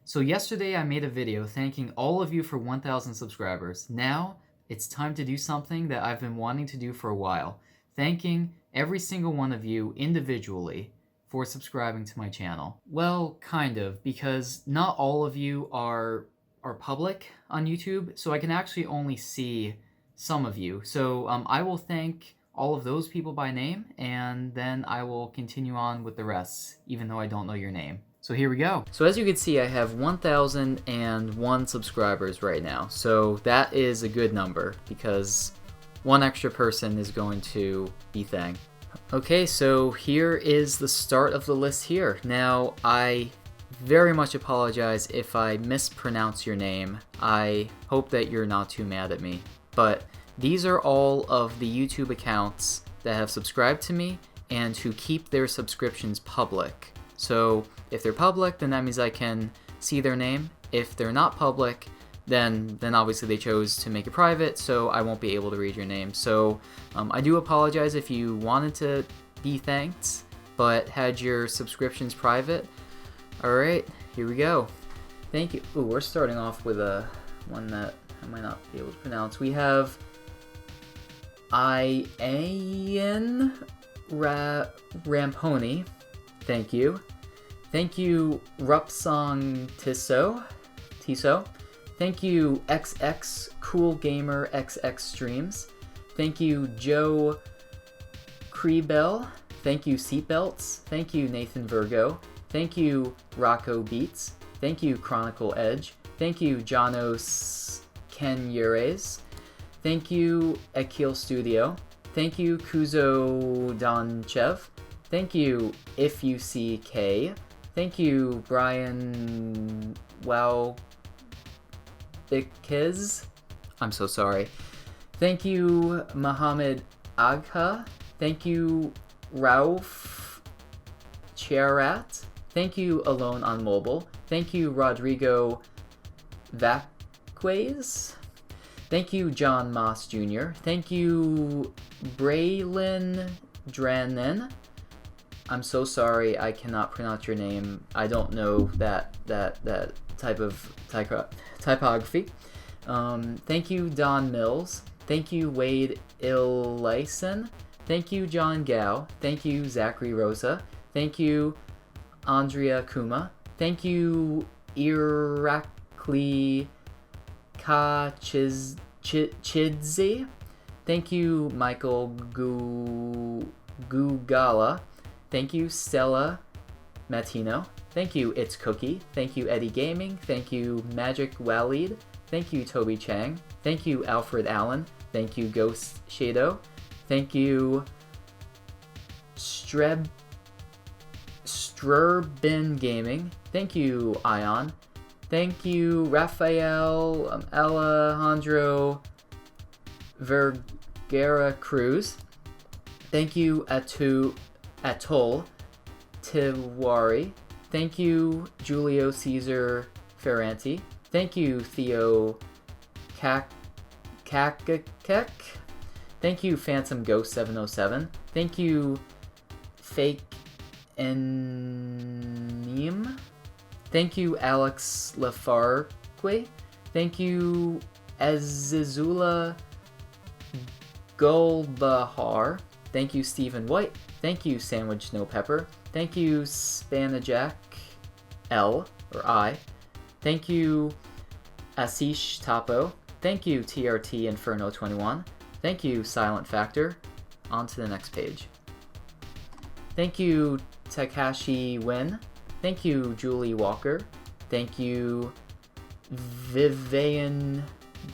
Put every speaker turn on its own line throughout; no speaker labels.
So yesterday I made a video thanking all of you for 1,000 subscribers. Now it's time to do something that I've been wanting to do for a while, thanking every single one of you individually for subscribing to my channel. Well, kind of, because not all of you are public on YouTube, so I can actually only see some of you. So I will thank all of those people by name, and then I will continue on with the rest, even though I don't know your name. So here we go. So as you can see, I have 1,001 subscribers right now. So that is a good number because one extra person is going to be thanked. Okay, so here is the start of the list here. Now, I very much apologize if I mispronounce your name. I hope that you're not too mad at me. But these are all of the YouTube accounts that have subscribed to me and who keep their subscriptions public. So if they're public, then that means I can see their name. If they're not public, then obviously they chose to make it private, so I won't be able to read your name. So I do apologize if you wanted to be thanked, but had your subscriptions private. Alright, here we go. Thank you. Ooh, we're starting off with one that I might not be able to pronounce. We have Ian Ramponi. Thank you. Thank you, Rupsong Tiso. Thank you, XX Cool Gamer XX Streams. Thank you, Joe Creebell. Thank you, Seatbelts. Thank you, Nathan Virgo. Thank you, Rocco Beats. Thank you, Chronicle Edge. Thank you, Janos Kenyures. Thank you, Akil Studio. Thank you, Kuzo Donchev. Thank you, If You See K. Thank you, Brian Wowbikis. I'm so sorry. Thank you, Mohammed Agha. Thank you, Rauf Chiarat. Thank you, Alone on Mobile. Thank you, Rodrigo Vaquez. Thank you, John Moss Jr. Thank you, Braylon Dranen. I'm so sorry, I cannot pronounce your name. I don't know that type of typography. Thank you, Don Mills. Thank you, Wade Ilyson. Thank you, John Gao. Thank you, Zachary Rosa. Thank you, Andrea Kuma. Thank you, Irakli Chidze. Thank you, Michael Gugala. Thank you, Stella Matino. Thank you, It's Cookie. Thank you, Eddie Gaming. Thank you, Magic Walid. Thank you, Toby Chang. Thank you, Alfred Allen. Thank you, Ghost Shadow. Thank you, Strurbin Gaming. Thank you, Ion. Thank you, Rafael Alejandro Vergara Cruz. Thank you, Atoll Tiwari. Thank you, Julio Caesar Ferranti. Thank you, Theo Kakakek. Thank you, Phantom Ghost 707. Thank you, Fake Enim. Thank you, Alex Lafarque. Thank you, Azizula Gulbahar. Thank you, Stephen White. Thank you, Sandwich No Pepper. Thank you, Spanajak L, or I. Thank you, Asish Tapo. Thank you, TRT Inferno 21. Thank you, Silent Factor. On to the next page. Thank you, Takashi Win. Thank you, Julie Walker. Thank you, Vivian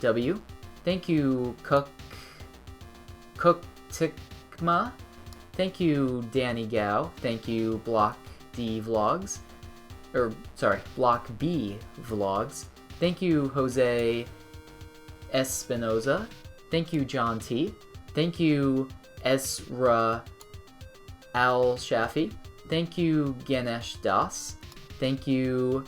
W. Thank you, Cook Tikma. Thank you, Danny Gao. Thank you, Block B Vlogs. Thank you, Jose Espinoza. Thank you, John T. Thank you, Ezra Al Shafi. Thank you, Ganesh Das. Thank you,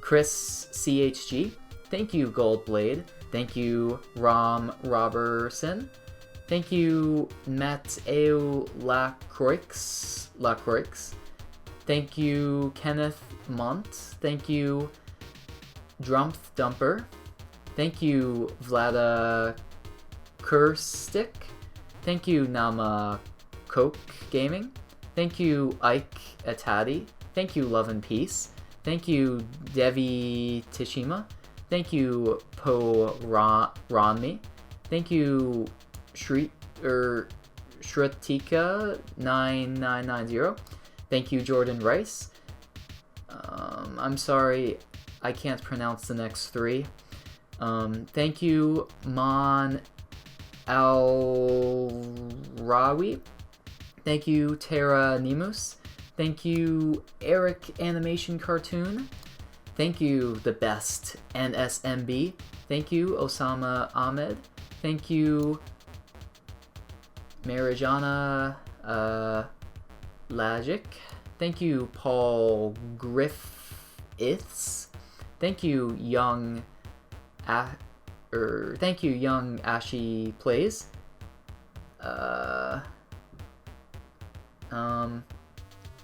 Chris CHG. Thank you, Goldblade. Thank you, Rom Robertson. Thank you, Matteo Lacroix. Thank you, Kenneth Mont. Thank you, Drumpf Dumper. Thank you, Vlada Kurstik. Thank you, Nama Coke Gaming. Thank you, Ike Atadi. Thank you, Love and Peace. Thank you, Devi Tishima. Thank you, Po Ronmi. Thank you, Shrutika 9990. Thank you, Jordan Rice. I'm sorry, I can't pronounce the next three. Thank you, Mon Al-Rawi. Thank you, Tara Nemus. Thank you, Eric Animation Cartoon. Thank you, the best NSMB. Thank you, Osama Ahmed. Thank you, Marijana Lagic. Thank you, Paul Griffiths. Thank you, Young Ashi Plays.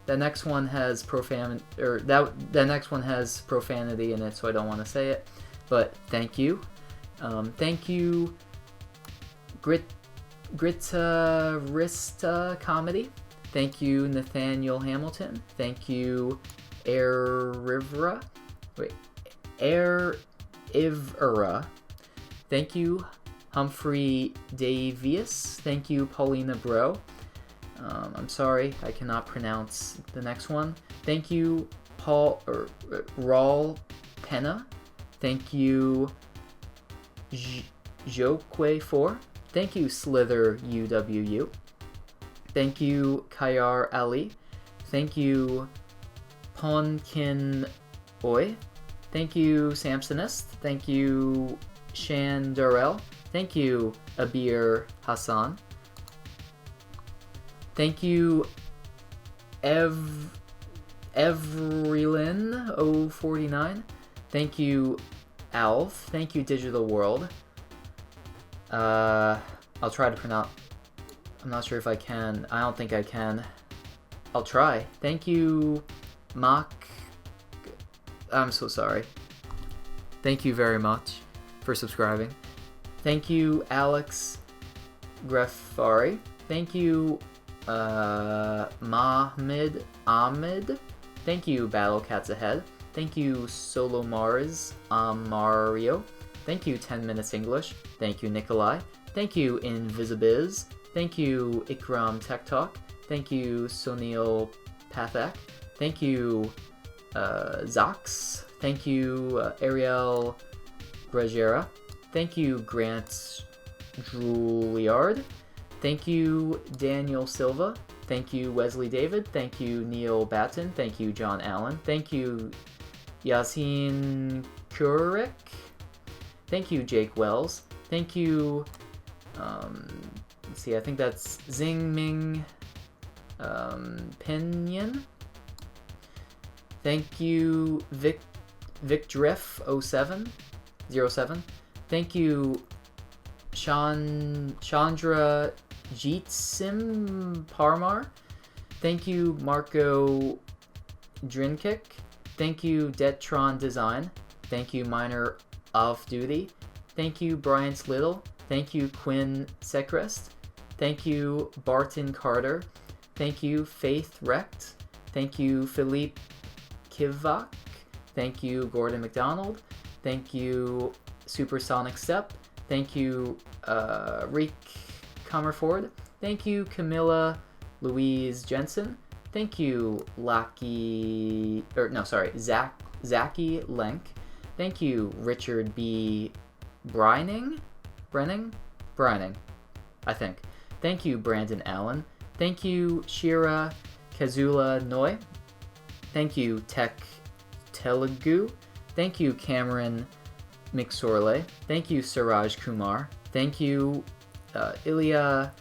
The next one has the next one has profanity in it, so I don't want to say it. But thank you. Thank you, Gritarista Comedy. Thank you, Nathaniel Hamilton. Thank you, Air Ivera. Thank you, Humphrey Davies. Thank you, Paulina Bro. I'm sorry, I cannot pronounce the next one. Thank you, Raul Penna. Thank you, Joque4. Thank you, Slither UWU. Thank you, Kayar Ali. Thank you, Ponkin Oi. Thank you, Samsonist. Thank you, Shan Darrell. Thank you, Abir Hassan. Thank you, Evrylin049. Thank you, Alf. Thank you, Digital World. I'll try to pronounce. I'm not sure if I can. I don't think I can. I'll try. Thank you, Mock. I'm so sorry. Thank you very much for subscribing. Thank you, Alex Greffari. Thank you, Mahmed Ahmed. Thank you, Battle Cats Ahead. Thank you, Solo Mars Mario. Thank you, 10 Minutes English. Thank you, Nikolai. Thank you, Invisibiz. Thank you, Ikram Tech Talk. Thank you, Sunil Pathak. Thank you, Zox. Thank you, Ariel Grajera. Thank you, Grant Juilliard. Thank you, Daniel Silva. Thank you, Wesley David. Thank you, Neil Batten. Thank you, John Allen. Thank you, Yasin Kurek. Thank you, Jake Wells. Thank you, let's see, I think that's Zingming Pinyin. Thank you, Vicdriff07. Thank you, Chandra Jeetsim Parmar. Thank you, Marco Drinkik. Thank you, Detron Design. Thank you, Minor Off Duty. Thank you, Brian Slittle. Thank you, Quinn Secrest. Thank you, Barton Carter. Thank you, Faith Recht. Thank you, Philippe Kivak. Thank you, Gordon McDonald. Thank you, Supersonic Step. Thank you, Reek Comerford. Thank you, Camilla Louise Jensen. Thank you, Zachy Lenk. Thank you, Richard B. Brining, I think. Thank you, Brandon Allen. Thank you, Shira Kazula Noi. Thank you, Tech Telugu. Thank you, Cameron McSorley. Thank you, Siraj Kumar. Thank you, Ilya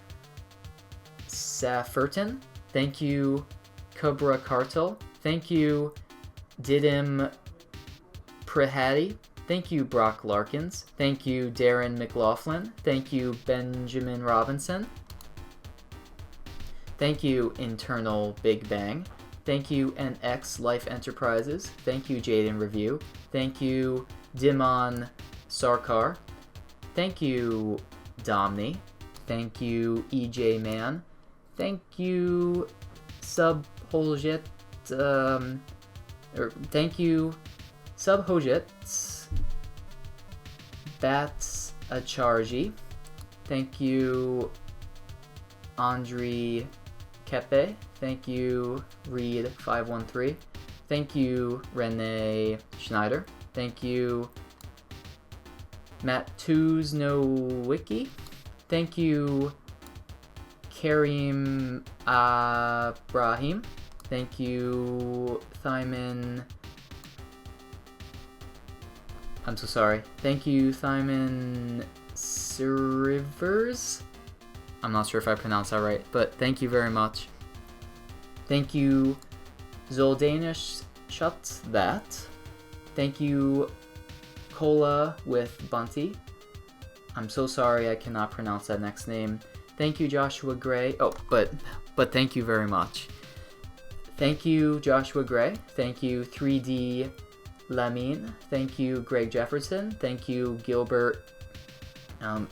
Safferton. Thank you, Cobra Cartel. Thank you, Didim Prihati. Thank you, Brock Larkins. Thank you, Darren McLaughlin. Thank you, Benjamin Robinson. Thank you, Internal Big Bang. Thank you NX Life Enterprises. Thank you Jaden Review. Thank you Dimon Sarkar. Thank you Domni. Thank you EJ Man. Thank you Subhojet. Thank you Subhojet. Bats Acharji. Thank you Andre Kepe. Thank you Reed513. Thank you Renee Schneider. Thank you Matt Tuznowicki. Thank you Karim Abrahim. Thank you Thyman. I'm so sorry. Thank you Thyman Rivers. I'm not sure if I pronounced that right, but thank you very much. Thank you Zoldanish Shut That. Thank you Cola with Bunty. I'm so sorry I cannot pronounce that next name. Thank you Joshua Gray. Oh, but thank you very much. Thank you Joshua Gray. Thank you 3D Lamine. Thank you Greg Jefferson. Thank you Gilbert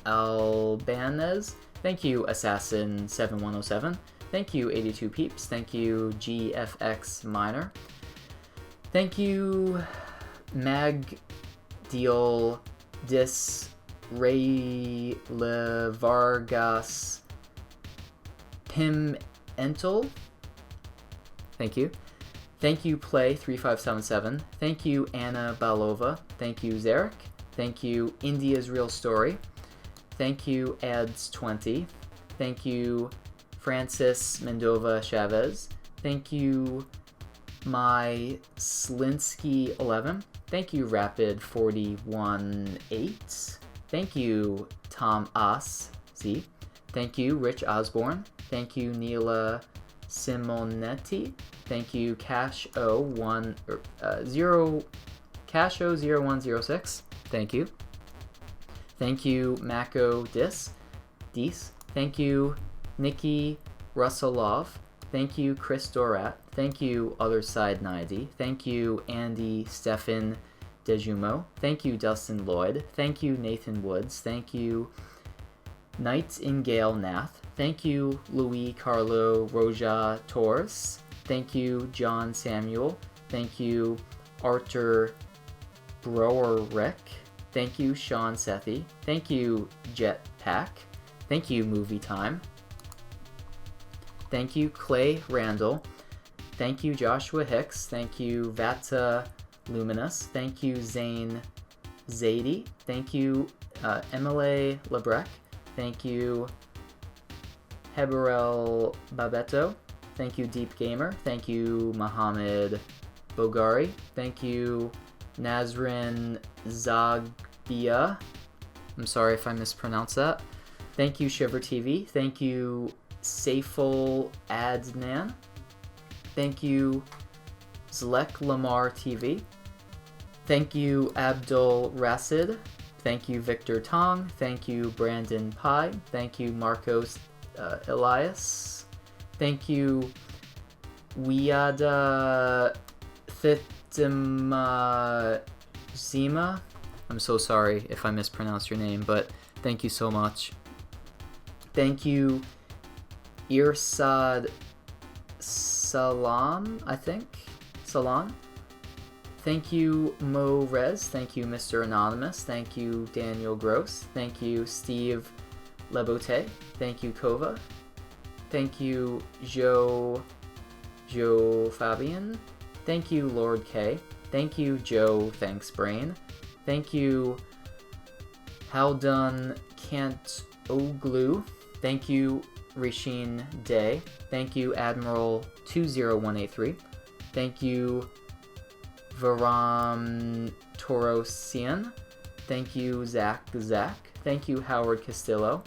Albanez. Thank you Assassin7107. Thank you 82 Peeps. Thank you GFX Minor. Thank you Mag Deal Dis Ray Le Vargas Pim Entel. Thank you. Thank you Play3577. Thank you Anna Balova. Thank you Zarek. Thank you India's Real Story. Thank you Ads20. Thank you Francis Mendova Chavez. Thank you My Slinsky 11. Thank you Rapid 418. Thank you Tom As Z. Thank you Rich Osborne. Thank you Neela Simonetti. Thank you Cash 0106. Thank you. Thank you Mako Dis. Thank you Nikki Russellov. Thank you Chris Dorat. Thank you Other Side 90. Thank you Andy Stefan Dejumo. Thank you Dustin Lloyd. Thank you Nathan Woods. Thank you Nightingale Nath. Thank you Louis Carlo Roja Torres. Thank you John Samuel. Thank you Arthur Browerrick. Thank you Sean Sethi. Thank you Jetpack. Thank you Movie Time. Thank you Clay Randall. Thank you Joshua Hicks. Thank you Vata Luminous. Thank you Zane Zadie. Thank you Emile Lebrec. Thank you Heberel Babetto. Thank you Deep Gamer. Thank you Mohammed Bogari. Thank you Nazrin Zagbia. I'm sorry if I mispronounced that. Thank you Shiver TV. Thank you Saiful Adnan. Thank you Zlek Lamar TV. Thank you Abdul Rasid. Thank you Victor Tong. Thank you Brandon Pai. Thank you Marcos Elias. Thank you Wiada Thitima Zima. I'm so sorry if I mispronounced your name, but thank you so much. Thank you Irsad Salam, I think. Salam. Thank you Mo Rez. Thank you Mr. Anonymous. Thank you Daniel Gross. Thank you Steve Lebote. Thank you Kova. Thank you Joe Fabian. Thank you Lord K. Thank you Joe Thanks Brain. Thank you Haldun Kant Oglu. Thank you Rishin Day. Thank you Admiral 20183. Thank you Varam Torosian. Thank you Zach. Thank you Howard Castillo.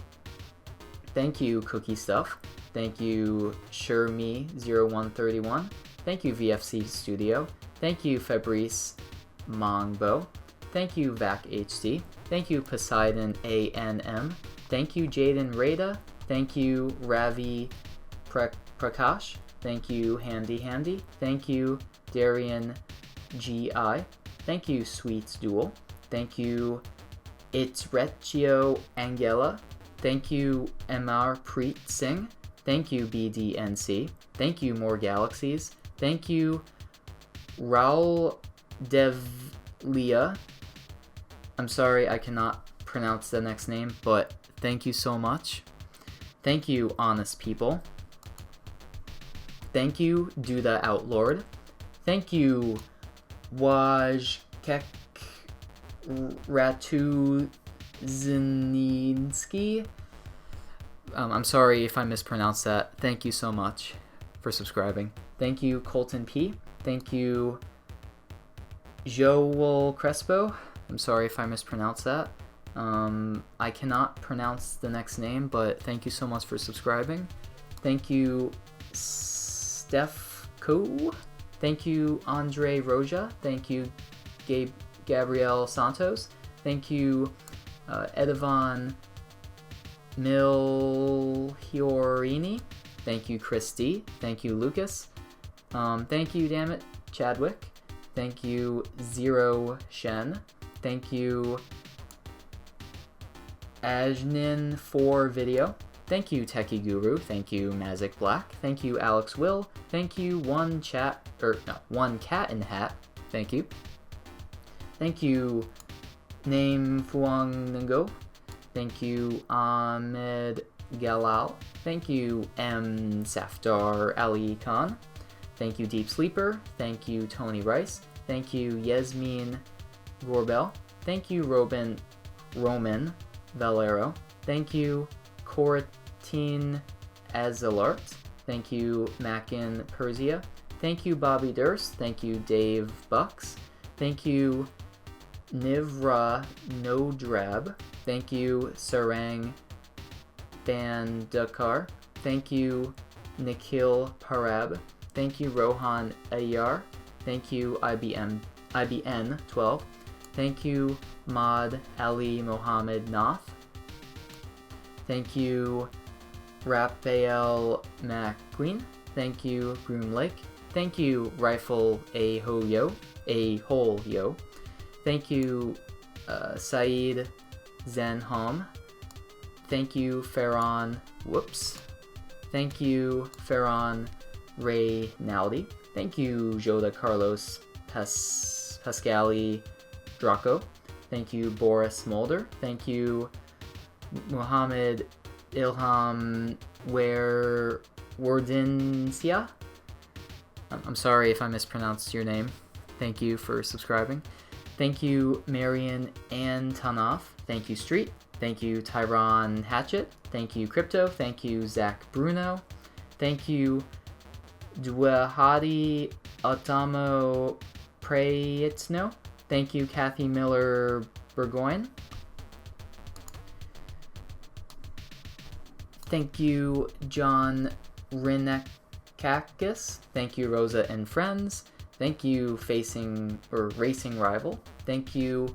Thank you Cookie Stuff. Thank you SureMe0131. Thank you VFC Studio. Thank you Fabrice Mongbo. Thank you VacHD. Thank you Poseidon ANM. Thank you Jaden Rada. Thank you Ravi Prakash. Thank you, Handy Handy. Thank you, Darian GI. Thank you, Sweets Duel. Thank you, It's Recchio Angela. Thank you, Amar Preet Singh. Thank you, BDNC. Thank you, More Galaxies. Thank you, Raul Devlia. I'm sorry I cannot pronounce the next name, but thank you so much. Thank you, honest people. Thank you, Do the Outlord. Thank you, Wajkek Ratuzininski. I'm sorry if I mispronounced that. Thank you so much for subscribing. Thank you, Colton P. Thank you, Joel Crespo. I'm sorry if I mispronounced that. I cannot pronounce the next name, but thank you so much for subscribing. Thank you, Steph Co. Thank you, Andre Roja. Thank you, Gabrielle Santos. Thank you, Edivon Milhiorini. Thank you, Chris D. Thank you, Lucas. Thank you, dammit, Chadwick. Thank you, Zero Shen. Thank you, Ajnin for video. Thank you, Techie Guru. Thank you, Mazik Black. Thank you, Alex Will. Thank you, One Cat in Hat. Thank you. Thank you, Name Fuang Ngo. Thank you, Ahmed Galal. Thank you, M. Safdar Ali Khan. Thank you, Deep Sleeper. Thank you, Tony Rice. Thank you, Yasmin Gorbel. Thank you, Roman Valero. Thank you, Coratine Azalart. Thank you, Mackin Persia. Thank you, Bobby Durst. Thank you, Dave Bucks. Thank you, Nivra Nodrab. Thank you, Sarang Bandakar. Thank you, Nikhil Parab. Thank you, Rohan Ayar. Thank you, IBN 12. Thank you, Maud Ali Mohammed Nath. Thank you, Raphael McQueen. Thank you, Groom Lake. Thank you, Rifle A Ho Yo. Thank you, Saeed Zenhom. Thank you, Farron Whoops. Thank you, Farron Ray Naldi. Thank you, Joda Carlos Pascali Draco. Thank you, Boris Mulder. Thank you, Muhammad Ilham Wardincia. I'm sorry if I mispronounced your name. Thank you for subscribing. Thank you, Marion Antonoff. Thank you, Street. Thank you, Tyron Hatchet. Thank you, Crypto. Thank you, Zach Bruno. Thank you, Dwahadi Otamo Prayitno. Thank you, Kathy Miller Burgoyne. Thank you, John Rinekakis. Thank you, Rosa and Friends. Thank you, Racing Rival. Thank you,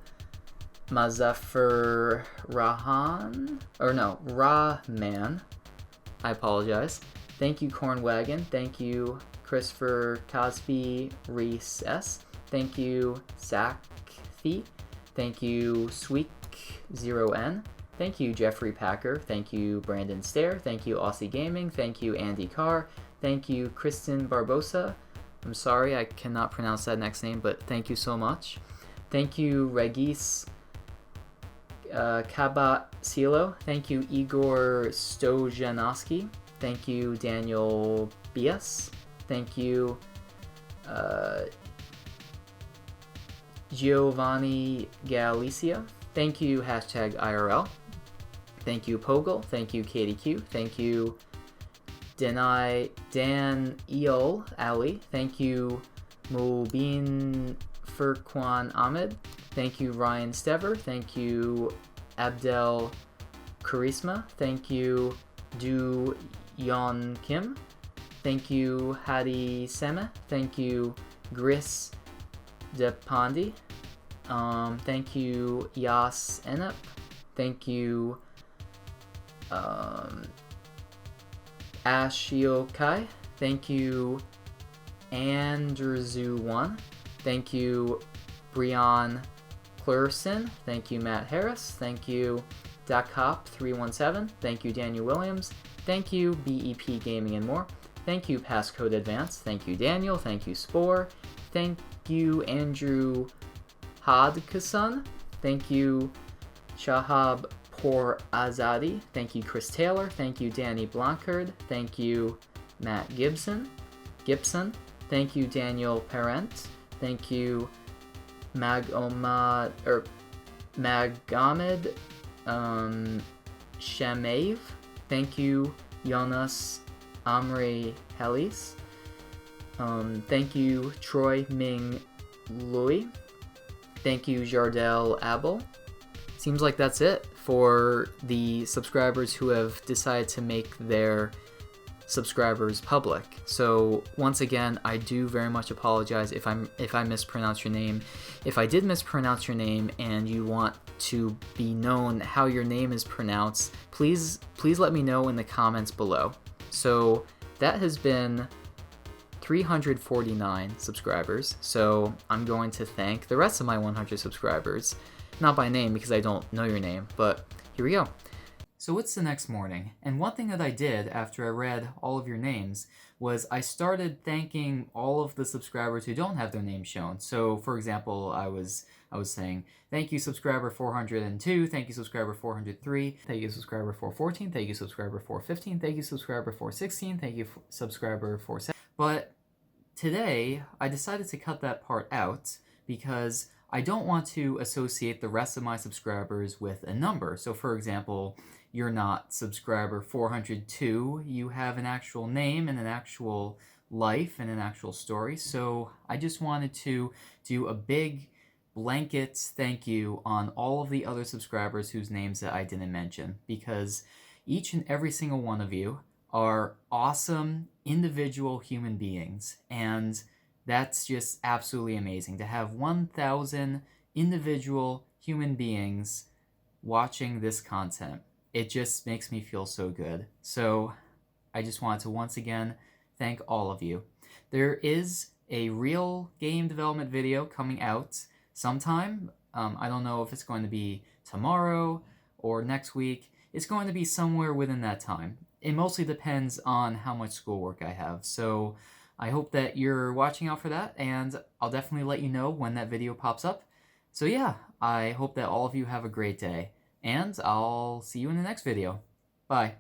Muzaffar Rahman. Rahman. I apologize. Thank you, Corn Wagon. Thank you, Christopher Cosby Reese S. Thank you, Sakthi. Thank you, Sweek0N. Thank you, Jeffrey Packer. Thank you, Brandon Stair. Thank you, Aussie Gaming. Thank you, Andy Carr. Thank you, Kristen Barbosa. I'm sorry, I cannot pronounce that next name, but thank you so much. Thank you, Regis Kabasilo. Thank you, Igor Stojanowski. Thank you, Daniel Bias. Thank you, Giovanni Galicia. Thank you, #IRL. Thank you, Pogel. Thank you, Katie Q. Thank you, Dan Eol Ali. Thank you, Mubin Furquan Ahmed. Thank you, Ryan Stever. Thank you, Abdel Charisma. Thank you, Du Yon Kim. Thank you, Hadi Sema. Thank you, Gris Depandi. Thank you, Yas Enup. Thank you, Ashiokai. Thank you, Andrew1. Thank you, Brian Clarison. Thank you, Matt Harris. Thank you, DacHop317. Thank you, Daniel Williams. Thank you, BEP Gaming and More. Thank you, Passcode Advance. Thank you, Daniel. Thank you, Spore. Thank you, Andrew Hodgson. Thank you, Shahab Por Azadi. Thank you, Chris Taylor. Thank you, Danny Blancard. Thank you, Matt Gibson. Thank you, Daniel Parent. Thank you, Magomed Shemaev. Thank you, Jonas Amri Helis. Thank you, Troy Ming Lui. Thank you, Jardel Abel. Seems like that's it for the subscribers who have decided to make their subscribers public. So once again, I do very much apologize if I mispronounce your name. If I did mispronounce your name and you want to be known how your name is pronounced, please let me know in the comments below. So that has been 349 subscribers. So I'm going to thank the rest of my 100 subscribers. Not by name because I don't know your name, but here we go. So it's the next morning, and one thing that I did after I read all of your names was I started thanking all of the subscribers who don't have their names shown. So for example, I was saying, thank you subscriber 402, thank you subscriber 403, thank you subscriber 414, thank you subscriber 415, thank you subscriber 416, thank you subscriber 47. But today, I decided to cut that part out because I don't want to associate the rest of my subscribers with a number. So for example, you're not subscriber 402, you have an actual name and an actual life and an actual story. So I just wanted to do a big blanket thank you on all of the other subscribers whose names that I didn't mention, because each and every single one of you are awesome individual human beings, and that's just absolutely amazing to have 1,000 individual human beings watching this content. It just makes me feel so good. So I just wanted to once again thank all of you. There is a real game development video coming out sometime. I don't know if it's going to be tomorrow or next week. It's going to be somewhere within that time. It mostly depends on how much schoolwork I have. So I hope that you're watching out for that, and I'll definitely let you know when that video pops up. So yeah, I hope that all of you have a great day, and I'll see you in the next video. Bye.